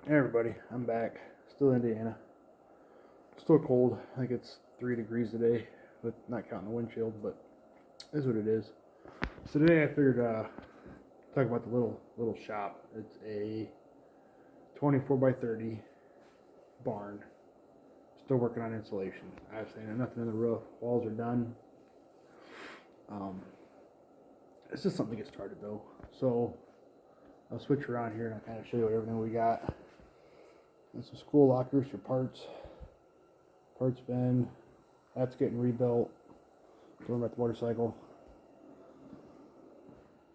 Hey everybody, I'm back. Still in Indiana. Still cold. I think it's 3 degrees today, with not counting the windshield, but it is what it is. So today I figured talk about the little shop. It's a 24 by 30 barn. Still working on insulation. Obviously, nothing in the roof. Walls are done. It's just something to get started though. So I'll switch around here and I'll kind of show you everything we got. There's some school lockers for parts bin. That's getting rebuilt. Going back the motorcycle.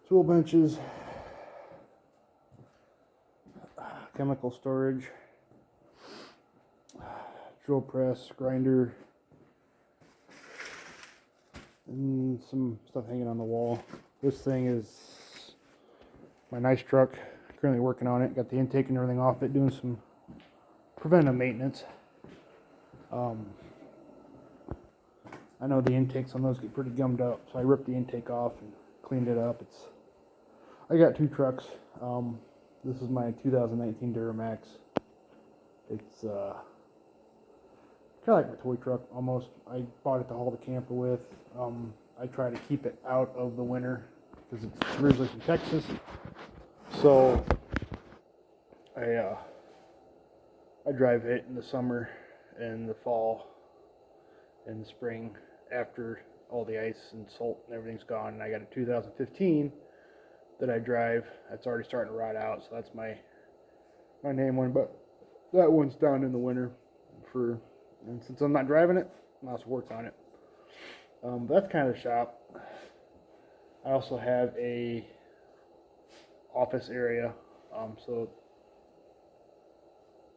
Tool benches. Chemical storage. Drill press, grinder. And some stuff hanging on the wall. This thing is my nice truck. Currently working on it. Got the intake and everything off it. Doing some preventive maintenance. I know the intakes on those get pretty gummed up, so I ripped the intake off and cleaned it up. I got two trucks. This is my 2019 Duramax. It's kind of like my toy truck almost. I bought it to haul the camper with. I try to keep it out of the winter because it's originally from Texas. So I drive it in the summer and the fall and the spring after all the ice and salt and everything's gone. And I got a 2015 that I drive that's already starting to rot out, so that's my name one. But that one's down in the winter and since I'm not driving it, I also worked on it. That's kind of the shop. I also have a office area. So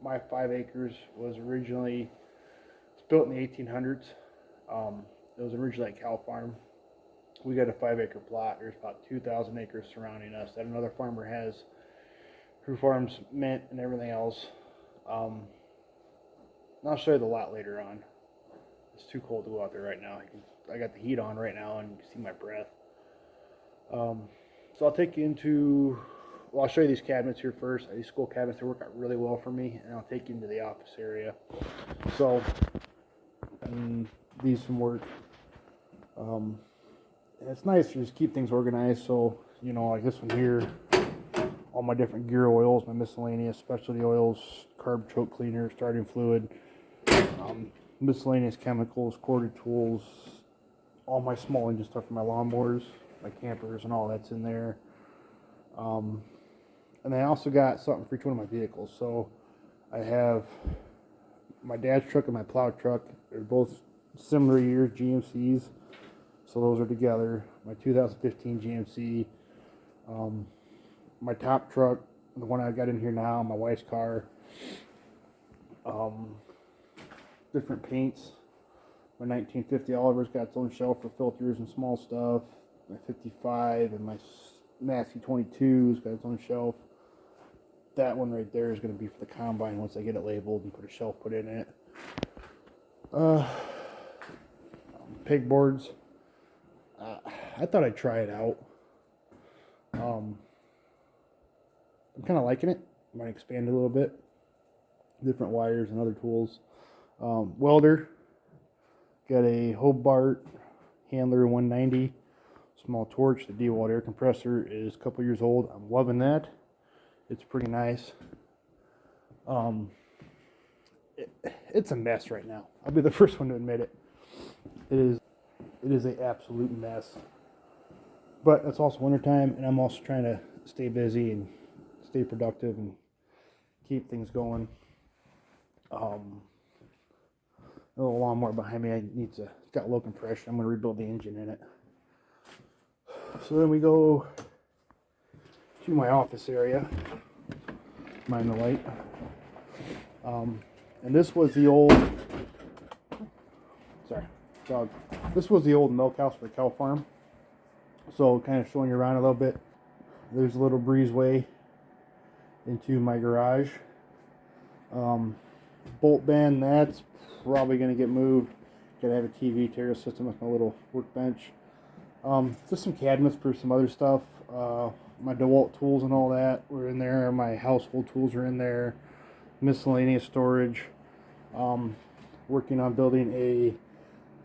my 5 acres was originally, it's built in the 1800s. It was originally a cow farm. We got a 5-acre plot. There's about 2,000 acres surrounding us that another farmer has, who farms mint and everything else. I'll show you the lot later on. It's too cold to go out there right now. I got the heat on right now and you can see my breath. So I'll take you into, well, I'll show you these cabinets here first. These school cabinets, they work out really well for me, and I'll take you into the office area. So, and these from work. And it's nice to just keep things organized. So, you know, like this one here, all my different gear oils, my miscellaneous specialty oils, carb choke cleaner, starting fluid, miscellaneous chemicals, corded tools, all my small engine stuff for my lawnmowers, my campers, and all that's in there. And I also got something for each one of my vehicles. So I have my dad's truck and my plow truck. They're both similar years, GMCs. So those are together. My 2015 GMC. My top truck, the one I got in here now, my wife's car. Different paints. My 1950 Oliver's got its own shelf for filters and small stuff. My 55 and my Massey 22's got its own shelf. That one right there is going to be for the combine once I get it labeled and put a shelf put in it. Peg boards. I thought I'd try it out. I'm kind of liking it. I might expand it a little bit. Different wires and other tools. Welder. Got a Hobart Handler 190. Small torch. The DeWalt air compressor is a couple years old. I'm loving that. It's pretty nice. It's a mess right now. I'll be the first one to admit it. It is an absolute mess. But it's also wintertime, and I'm also trying to stay busy and stay productive and keep things going. A little lawnmower behind me. It's got low compression. I'm going to rebuild the engine in it. So then we go to my office area. Mind the light. And this was the old, sorry, dog. This was the old milk house for the cow farm. So kind of showing you around a little bit. There's a little breezeway into my garage. Bolt band, that's probably going to get moved. Gotta have a TV terror system with my little workbench. Just some cabinets for some other stuff. My DeWalt tools and all that were in there. My household tools are in there. miscellaneous storage. Working on building a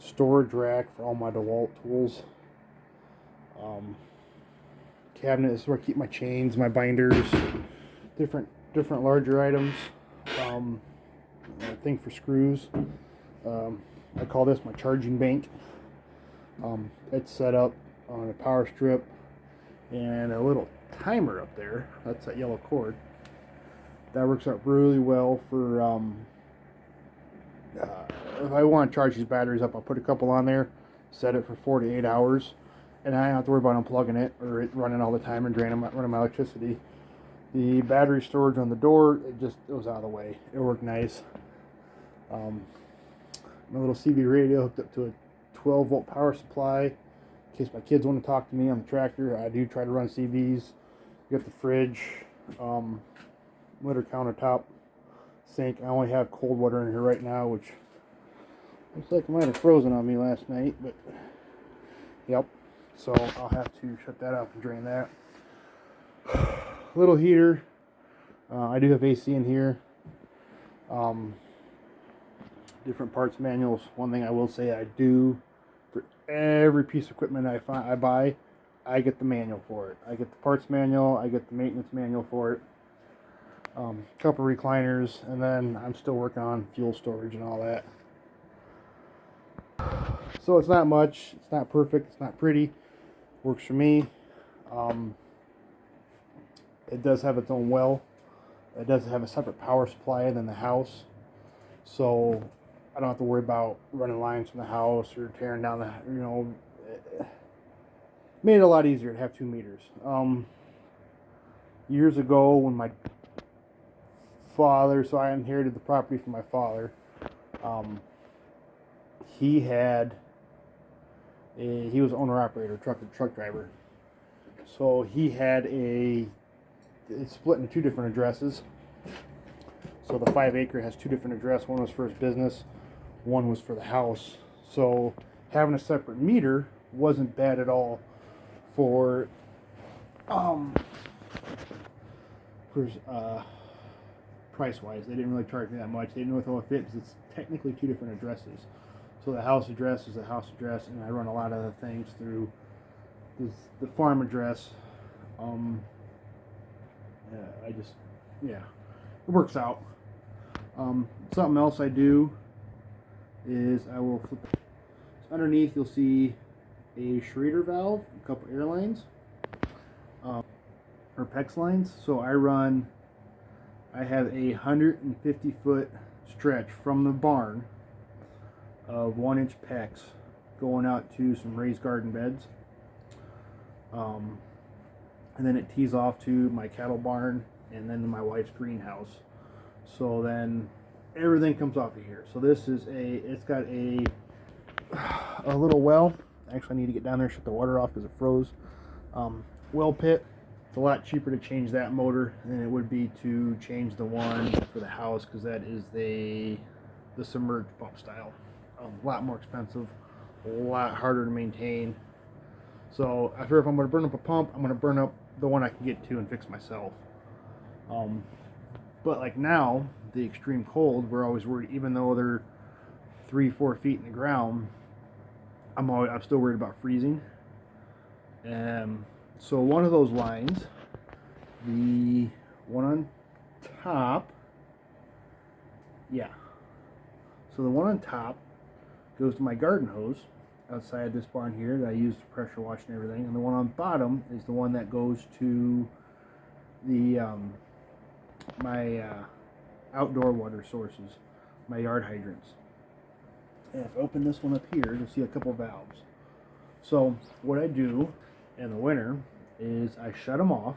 storage rack for all my DeWalt tools. Cabinet is where I keep my chains, my binders, different larger items. A thing for screws. I call this my charging bank. It's set up on a power strip and a little timer up there. That's that yellow cord. That works out really well for if I want to charge these batteries up. I'll put a couple on there, set it for 4 to 8 hours, and I don't have to worry about unplugging it or it running all the time and running my electricity. The battery storage on the door, it was out of the way. It worked nice. My little CB radio hooked up to a 12-volt power supply in case my kids want to talk to me on the tractor. I do try to run CBs. You got the fridge, litter countertop, sink. I only have cold water in here right now, which looks like it might have frozen on me last night, but yep. So I'll have to shut that off and drain that. Little heater. I do have AC in here. Different parts manuals. One thing I will say, I do for every piece of equipment I buy, I get the manual for it. I get the parts manual. I get the maintenance manual for it. Couple recliners, and then I'm still working on fuel storage and all that. So it's not much. It's not perfect. It's not pretty. Works for me. It does have its own well. It does have a separate power supply than the house, so I don't have to worry about running lines from the house or tearing down the, it made it a lot easier to have 2 meters. Years ago, when my father, so I inherited the property from my father, he was owner-operator, truck driver. So he had it's split into 2 different addresses. So the 5 acre has 2 different addresses. One was for his business, one was for the house. So having a separate meter wasn't bad at all for price-wise. They didn't really charge me that much. They didn't know if it would fit because it's technically 2 different addresses. So the house address is the house address, and I run a lot of the things through the farm address. It works out. Something else I do is I will flip it. So underneath you'll see a Schrader valve, a couple air lines, or PEX lines. So I have a 150-foot stretch from the barn of 1-inch PEX going out to some raised garden beds. And then it tees off to my cattle barn and then my wife's greenhouse. So then everything comes off of here. So this is it's got a little well. Actually, I need to get down there and shut the water off because it froze. Well pit. It's a lot cheaper to change that motor than it would be to change the one for the house, because that is the submerged pump style. A lot more expensive, a lot harder to maintain. So I figure if I'm going to burn up a pump, I'm going to burn up the one I can get to and fix myself. But like now, the extreme cold, we're always worried, even though they're 3-4 feet in the ground, I'm still worried about freezing. So one of those lines, the one on top, so the one on top goes to my garden hose outside this barn here that I use to pressure wash and everything, and the one on bottom is the one that goes to the my outdoor water sources, my yard hydrants. And if I open this one up here, you'll see a couple valves. So what I do in the winter is I shut them off,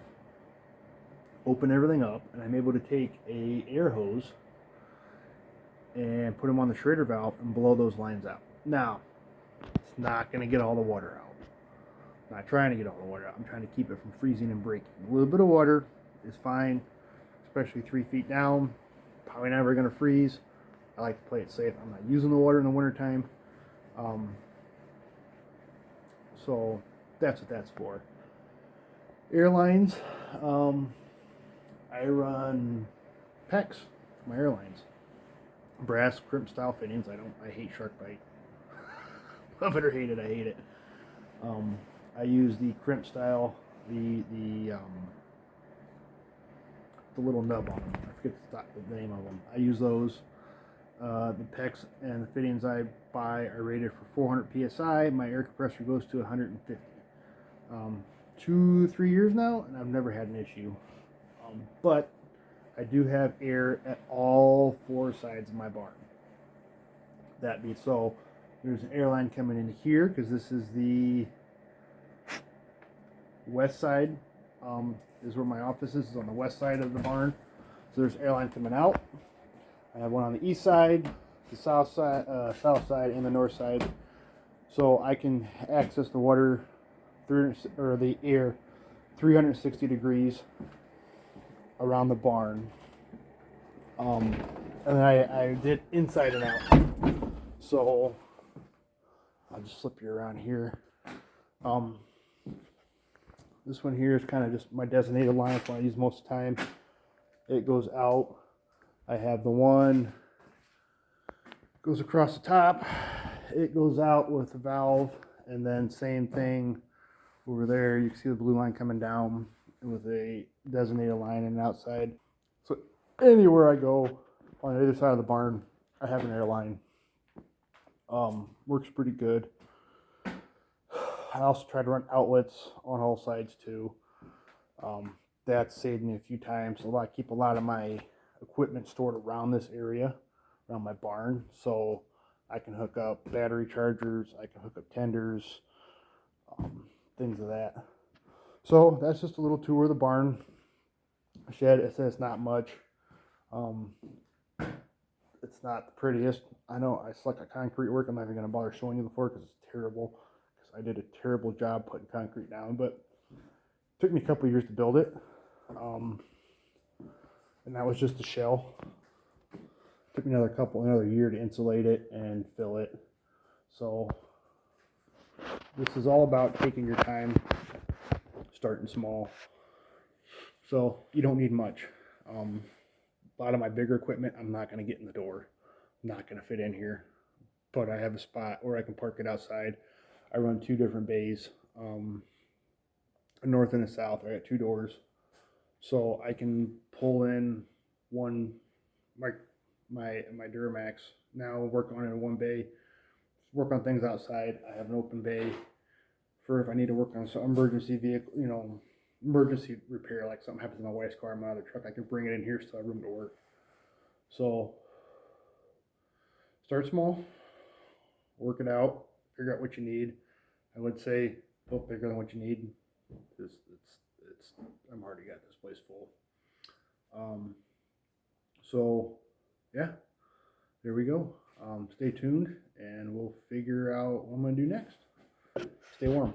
open everything up, and I'm able to take a air hose and put them on the Schrader valve and blow those lines out. Now, it's not going to get all the water out. I'm not trying to get all the water out. I'm trying to keep it from freezing and breaking. A little bit of water is fine, especially 3 feet down. Probably never going to freeze. I like to play it safe. I'm not using the water in the wintertime. So that's what that's for. Airlines, I run PEX my airlines. Brass crimp style fittings. I hate shark bite. Love it or hate it, I hate it. I use the crimp style, the little nub on them. I forget the name of them. I use those. The pecs and the fittings I buy are rated for 400 psi. My air compressor goes to 150. 2-3 years now, and I've never had an issue. But I do have air at all 4 sides of my barn. That being so, there's an airline coming in here because this is the west side. Is where my office is on the west side of the barn. So there's airline coming out. I have one on the east side, the south side, and the north side, so I can access the water or the air 360 degrees around the barn. And then I did inside and out. So I'll just flip you around here. This one here is kind of just my designated line. It's what I use most of the time. It goes out. I have the one goes across the top. It goes out with the valve, and then same thing over there. You can see the blue line coming down with a designated line and outside. So anywhere I go on either side of the barn, I have an airline. Works pretty good. I also try to run outlets on all sides too. That saved me a few times. I keep a lot of my equipment stored around this area, around my barn, so I can hook up battery chargers, I can hook up tenders, things of that. So that's just a little tour of the barn. Shed, it says not much. It's not the prettiest. I know I select a concrete work. I'm not even going to bother showing you the floor because it's terrible. Because I did a terrible job putting concrete down, but it took me a couple of years to build it. And that was just the shell. It took me another year to insulate it and fill it. So this is all about taking your time, starting small. So you don't need much. A lot of my bigger equipment, I'm not going to get in the door. I'm not going to fit in here. But I have a spot where I can park it outside. I run 2 different bays, a north and a south. I got 2 doors. So I can pull in my Duramax. Now work on it in one bay. Work on things outside. I have an open bay for if I need to work on some emergency vehicle, emergency repair, like something happens to my wife's car, my other truck. I can bring it in here so I have room to work. So start small, work it out, figure out what you need. I would say build bigger than what you need. I'm already got this place full. So yeah, there we go. Stay tuned and we'll figure out what I'm going to do next. Stay warm.